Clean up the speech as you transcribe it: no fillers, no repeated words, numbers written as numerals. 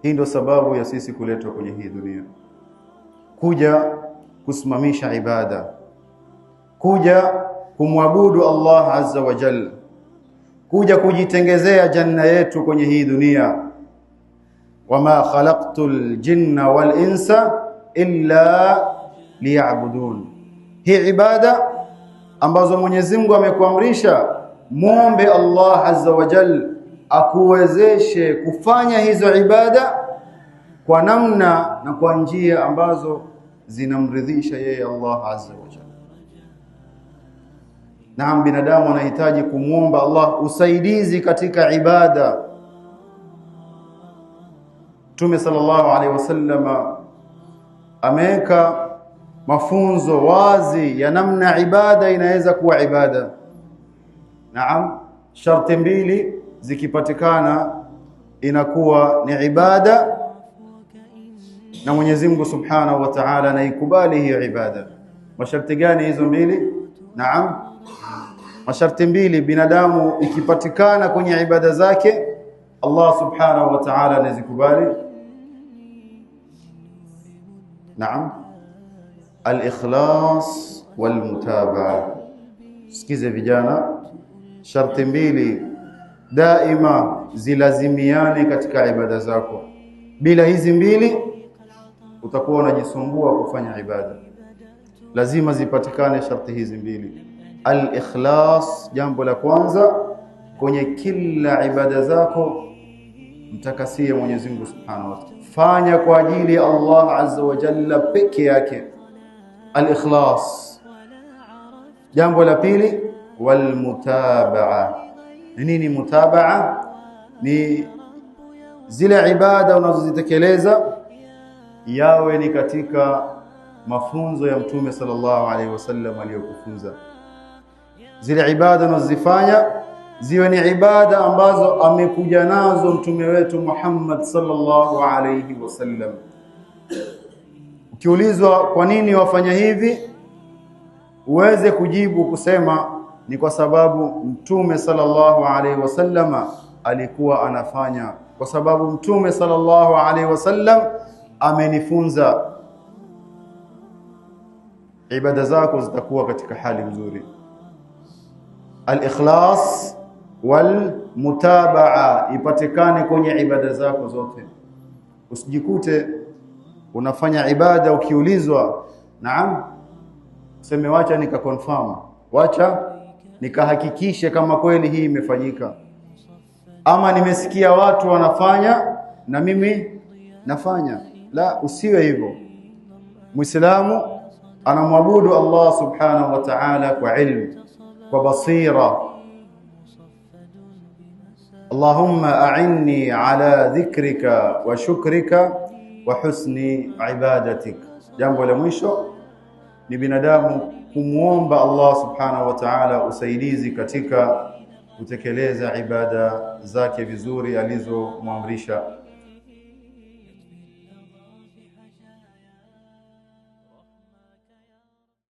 Hii ndio sababu ya sisi kuletwa kwenye hii dunia, kuja kusimamisha ibada, kuja kumwabudu Allah azza wa jalla, kuja kujitengezea janna yetu kwenye hii dunia. Wama khalaqtul jinna wal insa illa liya'budun. Hii ibada ambazo Mwenyezi Mungu amekuamrisha, muombe Allah azza wa jalla akuwezeshe kufanya hizo ibada kwa namna na kwa njia ambazo zinamridhisha yeye Allah azza wa jalla. Naam, binadamu anahitaji kumuomba Allah usaidizi katika ibada. Mtume sallallahu alaihi wasallam ameweka mafunzo wazi ya namna ibada inaweza kuwa ibada. Naam, sharti mbili zikipatikana inakuwa ni ibada, na Mwenyezi Mungu Subhanahu wa Ta'ala anaikubali hiyo ibada. Masharti gani hizo mbili? Naam, masharti mbili binadamu ikipatikana kwenye ibada zake, Allah Subhanahu wa Ta'ala anazikubali. Naam, al-ikhlas wal-mutabaa. Sikize vijana, sharti mbili daima zilazimiane katika ibada zako. Bila hizi mbili utakuwa unajisumbua kufanya ibada. Lazima zipatikane sharti hizi mbili. Al-ikhlas, jambo la kwanza, kwenye kila ibada zako mtakasie Mwenyezi Mungu Subhanahu wa Ta'ala. Fanya kwa ajili ya Allah azza wa jalla peke yake. Al-ikhlas. Jambo la pili, wal mutabaa. Nini mutabaa? Ni zile ibada unazozitekeleza yawe ni katika mafunzo ya Mtume sallallahu alaihi wasallam aliyokufunza. Zile ibada unazozifanya ziwe ni ibada ambazo amekuja nazo mtume wetu Muhammad sallallahu alaihi wasallam. Ukiulizwa kwa nini wafanya hivi, uweze kujibu kusema ni kwa sababu mtume sallallahu alaihi wasallama alikuwa anafanya, kwa sababu mtume sallallahu alaihi wasallam amenifunza. Ibada zako zitakuwa katika hali nzuri. Al-ikhlas wal mutabaa ipatikane kwenye ibada zako zote. Usijikute unafanya ibada ukiulizwa, naam, useme wacha nikaconfirm, wacha nikahakikishe kama kweli hii imefanyika, ama nimesikia watu wanafanya na mimi nafanya. La, usiwe hivyo. Muislamu anamwabudu Allah Subhanahu wa Ta'ala kwa ilmu, kwa basira. Allahumma a'inni ala dhikrika wa shukrika wa husni ibadatik. Jambo la mwisho ni binadamu kumuomba Allah Subhanahu wa Ta'ala usaidizi katika kutekeleza ibada zake vizuri alizomwamrisha.